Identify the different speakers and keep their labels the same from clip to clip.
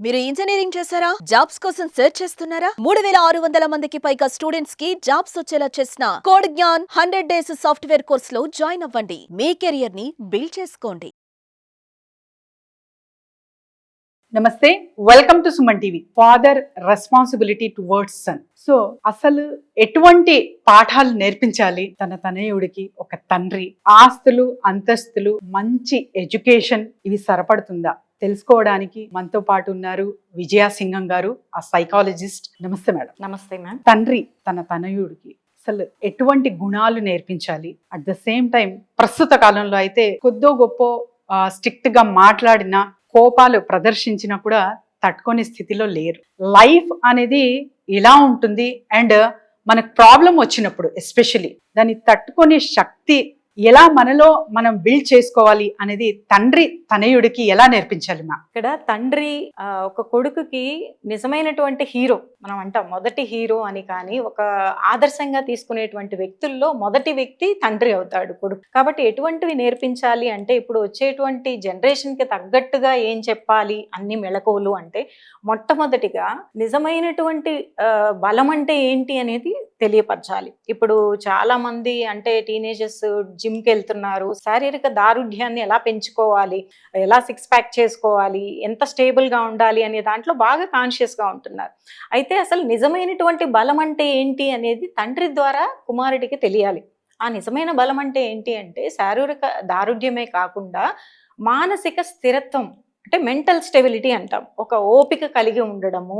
Speaker 1: మీరు ఇంజనీరింగ్ చేశారా? జాబ్స్ కోసం సెర్చ్ చేస్తున్నారా? 3600 మందికి పైగా స్టూడెంట్స్ కి జాబ్స్ వచ్చేలా చేసిన Code Gyan 100 days software course లో జాయిన్ అవ్వండి. మీ కెరియర్ ని బిల్డ్ చేసుకోండి.
Speaker 2: నమస్తే, welcome to Suman TV. Father responsibility towards son. So అసలు ఎటువంటి పాఠాలు నేర్పించాలి తన తనయుడికి ఒక తండ్రి? ఆస్తులు, అంతస్తులు, మంచి ఎడ్యుకేషన్ ఇవి సరిపడుతుందా తెలుసుకోవడానికి మనతో పాటు ఉన్నారు విజయా సింగం గారు, ఆ సైకాలజిస్ట్. నమస్తే మేడం.
Speaker 3: నమస్తే మ్యామ్.
Speaker 2: తండ్రి తన తనయుడికి అసలు ఎటువంటి గుణాలు నేర్పించాలి? అట్ ద సేమ్ టైం ప్రస్తుత కాలంలో అయితే కొద్దో గొప్ప స్ట్రిక్ట్ గా మాట్లాడినా, కోపాలు ప్రదర్శించినా కూడా తట్టుకునే స్థితిలో లేరు. లైఫ్ అనేది ఎలా ఉంటుంది అండ్ మనకు ప్రాబ్లం వచ్చినప్పుడు ఎస్పెషలీ దాన్ని తట్టుకునే శక్తి ఎలా మనలో మనం బిల్డ్ చేసుకోవాలి అనేది తండ్రి తనయుడికి ఎలా నేర్పించాలి మా?
Speaker 3: ఇక్కడ తండ్రి ఒక కొడుకుకి నిజమైనటువంటి హీరో, మనం అంటాం మొదటి హీరో అని. కానీ ఒక ఆదర్శంగా తీసుకునేటువంటి వ్యక్తుల్లో మొదటి వ్యక్తి తండ్రి అవుతాడు కొడుకు. కాబట్టి ఎటువంటివి నేర్పించాలి అంటే, ఇప్పుడు వచ్చేటువంటి జనరేషన్కి తగ్గట్టుగా ఏం చెప్పాలి అన్ని మెళకువలు అంటే, మొట్టమొదటిగా నిజమైనటువంటి బలం అంటే ఏంటి అనేది తెలియపరచాలి. ఇప్పుడు చాలా మంది అంటే టీనేజర్స్ జిమ్కి వెళ్తున్నారు, శారీరక దారుఢ్యాన్ని ఎలా పెంచుకోవాలి, ఎలా సిక్స్ ప్యాక్ చేసుకోవాలి, ఎంత స్టేబుల్గా ఉండాలి అనే దాంట్లో బాగా కాన్షియస్గా ఉంటున్నారు. అయితే అసలు నిజమైనటువంటి బలం అంటే ఏంటి అనేది తండ్రి ద్వారా కుమారుడికి తెలియాలి. ఆ నిజమైన బలం అంటే ఏంటి అంటే, శారీరక దారుఢ్యమే కాకుండా మానసిక స్థిరత్వం, అంటే మెంటల్ స్టెబిలిటీ అంటాం. ఒక ఓపిక కలిగి ఉండడము,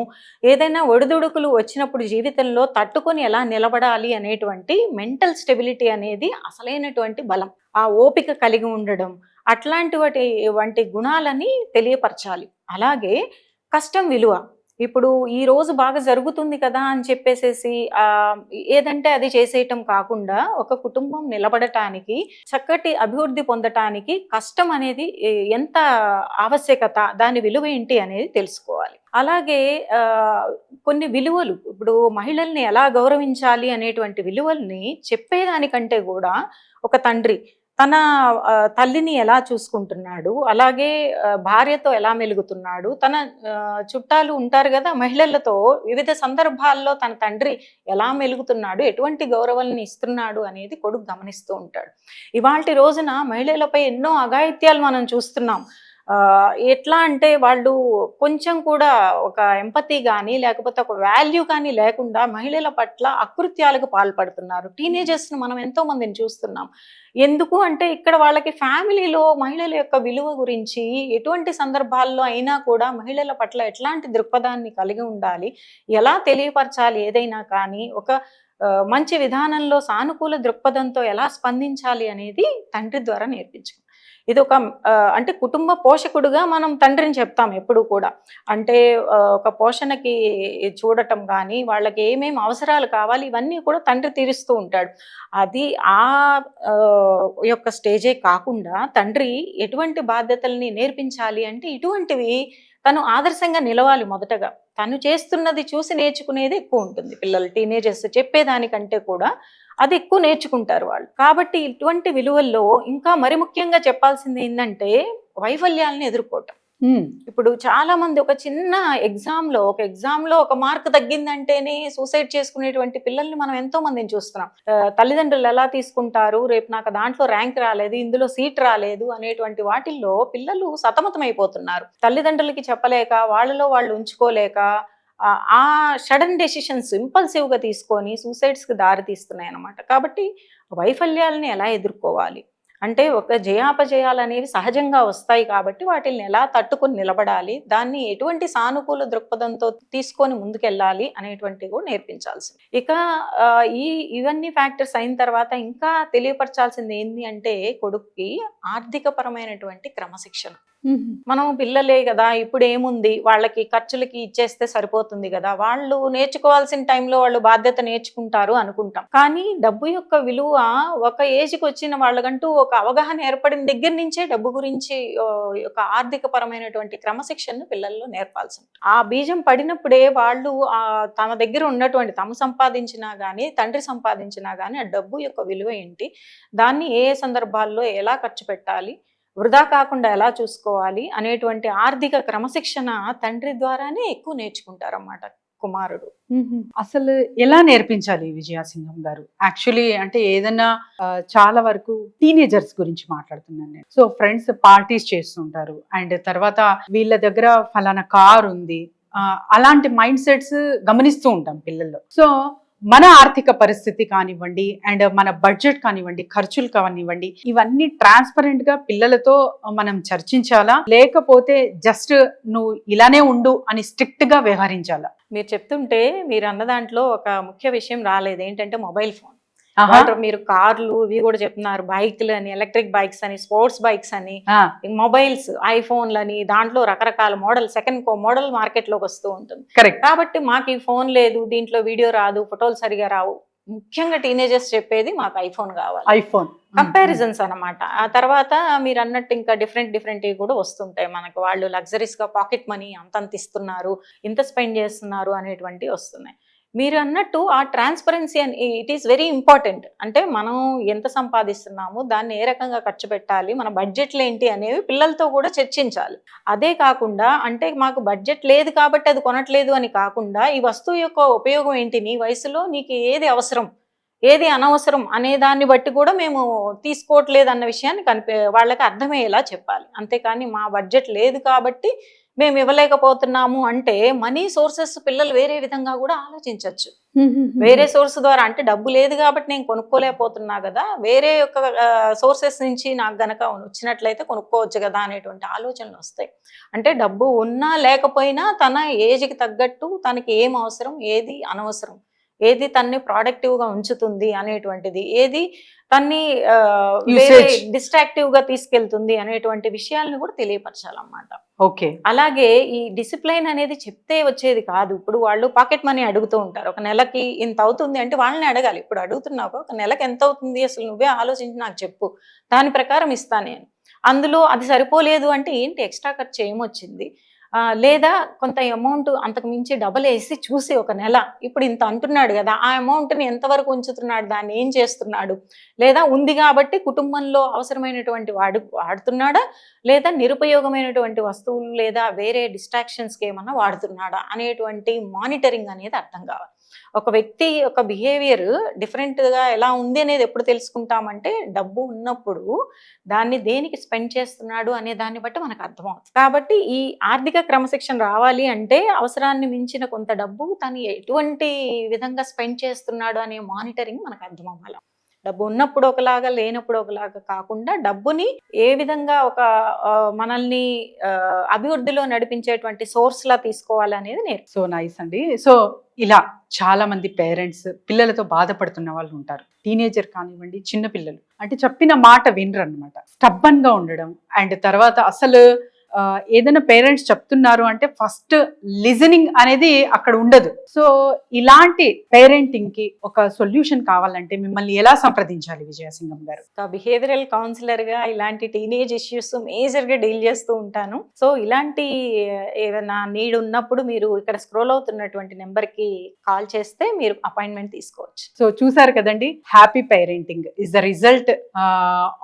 Speaker 3: ఏదైనా ఒడిదుడుకులు వచ్చినప్పుడు జీవితంలో తట్టుకొని ఎలా నిలబడాలి అనేటువంటి మెంటల్ స్టెబిలిటీ అనేది అసలైనటువంటి బలం. ఆ ఓపిక కలిగి ఉండడం, అట్లాంటి గుణాలని తెలియపరచాలి. అలాగే కష్టం విలువ. ఇప్పుడు ఈ రోజు బాగా జరుగుతుంది కదా అని చెప్పేసేసి ఏదంటే అది చేసేయటం కాకుండా, ఒక కుటుంబం నిలబడటానికి, చక్కటి అభివృద్ధి పొందటానికి కష్టం అనేది ఎంత ఆవశ్యకత, దాని విలువ ఏంటి అనేది తెలుసుకోవాలి. అలాగే కొన్ని విలువలు, ఇప్పుడు మహిళల్ని ఎలా గౌరవించాలి అనేటువంటి విలువల్ని చెప్పేదానికంటే కూడా ఒక తండ్రి తన తల్లిని ఎలా చూసుకుంటున్నాడు, అలాగే భార్యతో ఎలా మెలుగుతున్నాడు, తన చుట్టాలు ఉంటారు కదా మహిళలతో, వివిధ సందర్భాల్లో తన తండ్రి ఎలా మెలుగుతున్నాడు, ఎటువంటి గౌరవాలను ఇస్తున్నాడు అనేది కొడుకు గమనిస్తూ ఉంటాడు. ఇవాల్టి రోజున మహిళలపై ఎన్నో అఘాయిత్యాలు మనం చూస్తున్నాం. ఎట్లా అంటే, వాళ్ళు కొంచెం కూడా ఒక ఎంపతి కానీ లేకపోతే ఒక వాల్యూ కానీ లేకుండా మహిళల పట్ల అకృత్యాలకు పాల్పడుతున్నారు. టీనేజర్స్ను మనం ఎంతో మందిని చూస్తున్నాం. ఎందుకు అంటే, ఇక్కడ వాళ్ళకి ఫ్యామిలీలో మహిళల యొక్క విలువ గురించి ఎటువంటి సందర్భాల్లో అయినా కూడా మహిళల పట్ల ఎట్లాంటి దృక్పథాన్ని కలిగి ఉండాలి, ఎలా తెలియపరచాలి, ఏదైనా కానీ ఒక మంచి విధానంలో సానుకూల దృక్పథంతో ఎలా స్పందించాలి అనేది తండ్రి ద్వారా నేర్పించుకోవాలి. ఇది ఒక అంటే కుటుంబ పోషకుడుగా మనం తండ్రిని చెప్తాం ఎప్పుడు కూడా. అంటే ఒక పోషణకి చూడటం కానీ, వాళ్ళకి ఏమేమి అవసరాలు కావాలి ఇవన్నీ కూడా తండ్రి తీరుస్తూ ఉంటాడు. అది ఆ యొక్క స్టేజే కాకుండా తండ్రి ఎటువంటి బాధ్యతల్ని నేర్పించాలి అంటే, ఇటువంటివి తను ఆదర్శంగా నిలవాలి. మొదటగా తను చేస్తున్నది చూసి నేర్చుకునేది ఎక్కువ ఉంటుంది. పిల్లలు టీనేజర్స్ చెప్పేదానికంటే కూడా అది ఎక్కువ నేర్చుకుంటారు వాళ్ళు. కాబట్టి ఇటువంటి విలువల్లో ఇంకా మరి ముఖ్యంగా చెప్పాల్సింది ఏంటంటే, వైఫల్యాలను ఎదుర్కోవటం. ఇప్పుడు చాలా మంది ఒక చిన్న ఎగ్జామ్లో ఒక మార్క్ తగ్గిందంటేనే సూసైడ్ చేసుకునేటువంటి పిల్లల్ని మనం ఎంతో మందిని చూస్తున్నాం. తల్లిదండ్రులు ఎలా తీసుకుంటారు, రేపు నాకు దాంట్లో ర్యాంక్ రాలేదు, ఇందులో సీట్ రాలేదు అనేటువంటి వాటిల్లో పిల్లలు సతమతమైపోతున్నారు. తల్లిదండ్రులకి చెప్పలేక, వాళ్ళలో వాళ్ళు ఉంచుకోలేక ఆ సడన్ డెసిషన్స్ ఇంపల్సివ్గా తీసుకొని సూసైడ్స్కి దారి తీస్తున్నాయి అన్నమాట. కాబట్టి వైఫల్యాలని ఎలా ఎదుర్కోవాలి అంటే, ఒక జయాపజయాలు అనేవి సహజంగా వస్తాయి కాబట్టి వాటిని ఎలా తట్టుకొని నిలబడాలి, దాన్ని ఎటువంటి సానుకూల దృక్పథంతో తీసుకొని ముందుకెళ్ళాలి అనేటువంటివి కూడా నేర్పించాల్సింది. ఇక ఇవన్నీ ఫ్యాక్టర్స్ అయిన తర్వాత ఇంకా తెలియపరచాల్సింది ఏంటి అంటే, కొడుక్కి ఆర్థిక పరమైనటువంటి క్రమశిక్షణ. మనం పిల్లలే కదా, ఇప్పుడు ఏముంది, వాళ్ళకి ఖర్చులకి ఇచ్చేస్తే సరిపోతుంది కదా, వాళ్ళు నేర్చుకోవాల్సిన టైంలో వాళ్ళు బాధ్యత నేర్చుకుంటారు అనుకుంటాం. కానీ డబ్బు యొక్క విలువ ఒక ఏజ్కి వచ్చిన వాళ్ళకంటూ ఒక అవగాహన ఏర్పడిన దగ్గర నుంచే డబ్బు గురించి ఒక ఆర్థిక పరమైనటువంటి క్రమశిక్షణను పిల్లల్లో నేర్పాల్సి ఉంటుంది. ఆ బీజం పడినప్పుడే వాళ్ళు తమ దగ్గర ఉన్నటువంటి, తమ సంపాదించినా కానీ తండ్రి సంపాదించినా కానీ ఆ డబ్బు యొక్క విలువ ఏంటి, దాన్ని ఏ సందర్భాల్లో ఎలా ఖర్చు పెట్టాలి, వృధా కాకుండా ఎలా చూసుకోవాలి అనేటువంటి ఆర్థిక క్రమశిక్షణ తండ్రి ద్వారానే ఎక్కువ నేర్చుకుంటారన్నమాట కుమారుడు.
Speaker 2: అసలు ఎలా నేర్పించాలి విజయసింహం గారు? యాక్చువల్లీ అంటే ఏదైనా చాలా వరకు టీనేజర్స్ గురించి మాట్లాడుతున్నాను నేను. సో ఫ్రెండ్స్ పార్టీస్ చేస్తుంటారు అండ్ తర్వాత వీళ్ళ దగ్గర ఫలానా కార్ ఉంది, అలాంటి మైండ్ సెట్స్ గమనిస్తూ ఉంటాం పిల్లల్లో. సో మన ఆర్థిక పరిస్థితి కానివ్వండి అండ్ మన బడ్జెట్ కానివ్వండి, ఖర్చులు కానివ్వండి, ఇవన్నీ ట్రాన్స్పరెంట్ గా పిల్లలతో మనం చర్చించాలా, లేకపోతే జస్ట్ నువ్వు ఇలానే ఉండు అని స్ట్రిక్ట్ గా వ్యవహరించాలా?
Speaker 3: మీరు చెప్తుంటే మీరు అన్న దాంట్లో ఒక ముఖ్య విషయం రాలేదు, ఏంటంటే మొబైల్ ఫోన్. మీరు కార్లు ఇవి కూడా చెప్తున్నారు, బైక్లు అని, ఎలక్ట్రిక్ బైక్స్ అని, స్పోర్ట్స్ బైక్స్ అని, మొబైల్స్, ఐఫోన్లని, దాంట్లో రకరకాల మోడల్, సెకండ్ మోడల్ మార్కెట్ లోకి వస్తూ ఉంటుంది.
Speaker 2: కరెక్ట్.
Speaker 3: కాబట్టి మాకు ఈ ఫోన్ లేదు, దీంట్లో వీడియో రాదు, ఫోటోలు సరిగా రావు. ముఖ్యంగా టీనేజర్స్ చెప్పేది మాకు ఐఫోన్ కావాలి.
Speaker 2: ఐఫోన్
Speaker 3: కంపారిజన్స్ అన్నమాట. ఆ తర్వాత మీరు అన్నట్టు ఇంకా డిఫరెంట్ కూడా వస్తుంటాయి మనకు. వాళ్ళు లగ్జరీస్ గా పాకెట్ మనీ అంతంత ఇస్తున్నారు, ఇంత స్పెండ్ చేస్తున్నారు అనేటువంటివి వస్తున్నాయి. మీరు అన్నట్టు ఆ ట్రాన్స్పరెన్సీ అని ఇట్ ఈస్ వెరీ ఇంపార్టెంట్. అంటే మనం ఎంత సంపాదిస్తున్నాము, దాన్ని ఏ రకంగా ఖర్చు పెట్టాలి, మన బడ్జెట్లు ఏంటి అనేవి పిల్లలతో కూడా చర్చించాలి. అదే కాకుండా అంటే మాకు బడ్జెట్ లేదు కాబట్టి అది కొనట్లేదు అని కాకుండా, ఈ వస్తువు యొక్క ఉపయోగం ఏంటి, నీ వయసులో నీకు ఏది అవసరం ఏది అనవసరం అనే దాన్ని బట్టి కూడా మేము తీసుకోవట్లేదు అన్న విషయాన్ని వాళ్ళకి అర్థమయ్యేలా చెప్పాలి. అంతేకాని మా బడ్జెట్ లేదు కాబట్టి మేము ఇవ్వలేకపోతున్నాము అంటే, మనీ సోర్సెస్ పిల్లలు వేరే విధంగా కూడా ఆలోచించవచ్చు. వేరే సోర్స్ ద్వారా, అంటే డబ్బు లేదు కాబట్టి నేను కొనుక్కోలేకపోతున్నా కదా, వేరే యొక్క సోర్సెస్ నుంచి నాకు గనక వచ్చినట్లయితే కొనుక్కోవచ్చు కదా అనేటువంటి ఆలోచనలు వస్తాయి. అంటే డబ్బు ఉన్నా లేకపోయినా తన ఏజ్కి తగ్గట్టు తనకి ఏం అవసరం, ఏది అనవసరం, ఏది తన్ని ప్రొడక్టివ్ గా ఉంచుతుంది అనేటువంటిది, ఏది తన్ని డిస్ట్రాక్టివ్ గా తీసుకెళ్తుంది అనేటువంటి విషయాలను కూడా తెలియపరచాలన్నమాట.
Speaker 2: ఓకే.
Speaker 3: అలాగే ఈ డిసిప్లైన్ అనేది చెప్తే వచ్చేది కాదు. ఇప్పుడు వాళ్ళు పాకెట్ మనీ అడుగుతూ ఉంటారు, ఒక నెలకి ఇంత అవుతుంది అంటే వాళ్ళని అడగాలి. ఇప్పుడు అడుగుతున్నావు, ఒక నెలకి ఎంత అవుతుంది అసలు నువ్వే ఆలోచించి నాకు చెప్పు, దాని ప్రకారం ఇస్తాను నేను. అందులో అది సరిపోలేదు అంటే ఏంటి ఎక్స్ట్రా ఖర్చు ఏమొచ్చింది, లేదా కొంత అమౌంట్ అంతకు మించి డబల్ వేసి చూసి ఒక నెల ఇప్పుడు ఇంత అంటున్నాడు కదా, ఆ అమౌంట్ని ఎంతవరకు ఉంచుతున్నాడు, దాన్ని ఏం చేస్తున్నాడు, లేదా ఉంది కాబట్టి కుటుంబంలో అవసరమైనటువంటి వాడుతున్నాడా, లేదా నిరుపయోగమైనటువంటి వస్తువులు లేదా వేరే డిస్ట్రాక్షన్స్కి ఏమన్నా వాడుతున్నాడా అనేటువంటి మానిటరింగ్ అనేది అర్థం కావాలి. ఒక వ్యక్తి యొక్క బిహేవియర్ డిఫరెంట్గా ఎలా ఉంది అనేది ఎప్పుడు తెలుసుకుంటామంటే, డబ్బు ఉన్నప్పుడు దాన్ని దేనికి స్పెండ్ చేస్తున్నాడు అనే దాన్ని బట్టి మనకు అర్థమవుతుంది. కాబట్టి ఈ ఆర్థిక క్రమశిక్షణ రావాలి అంటే అవసరాన్ని మించిన కొంత డబ్బు తను ఎటువంటి విధంగా స్పెండ్ చేస్తున్నాడు అనే మానిటరింగ్ మనకు అర్థం అవ్వాలి. డబ్బు ఉన్నప్పుడు ఒకలాగా లేనప్పుడు ఒకలాగా కాకుండా, డబ్బుని ఏ విధంగా ఒక మనల్ని అభివృద్ధిలో నడిపించేటువంటి సోర్స్ లా తీసుకోవాలనేది నేర్పు.
Speaker 2: సో నైస్ అండి. సో ఇలా చాలా మంది పేరెంట్స్ పిల్లలతో బాధపడుతున్న వాళ్ళు ఉంటారు. టీనేజర్ కానివ్వండి, చిన్న పిల్లలు, అంటే చెప్పిన మాట వినరు అనమాట. స్టబ్బన్ గా ఉండడం అండ్ తర్వాత అసలు ఏదైనా పేరెంట్స్ చెప్తున్నారు అంటే ఫస్ట్ లిజనింగ్ అనేది అక్కడ ఉండదు. సో ఇలాంటి పేరెంటింగ్ కి ఒక సొల్యూషన్ కావాలంటే మిమ్మల్ని ఎలా సంప్రదించాలి విజయసింహం గారు?
Speaker 3: బిహేవియరల్ కౌన్సిలర్ గా ఇలాంటి టీనేజ్ ఇష్యూస్ మేజర్ గా డీల్ చేస్తూ ఉంటాను. సో ఇలాంటి ఏదైనా నీడ్ ఉన్నప్పుడు మీరు ఇక్కడ స్క్రోల్ అవుతున్నటువంటి నెంబర్ కి కాల్ చేస్తే మీరు అపాయింట్మెంట్ తీసుకోవచ్చు.
Speaker 2: సో చూసారు కదండి, happy parenting is the result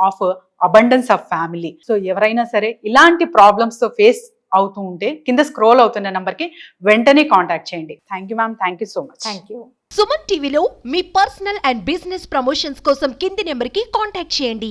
Speaker 2: of abundance of family. So ఎవరైనా సరే ఇలాంటి ప్రాబ్లమ్స్ తో ఫేస్ అవుతూ ఉంటే కింద స్క్రోల్ అవుతున్న నంబర్ కి వెంటనే కాంటాక్ట్ చేయండి. Thank you ma'am, thank you so much.
Speaker 3: Thank you.
Speaker 4: Suman టీవీలో మీ పర్సనల్ అండ్ బిజినెస్ ప్రమోషన్స్ కోసం కింది నెంబర్ కి కాంటాక్ట్ చేయండి.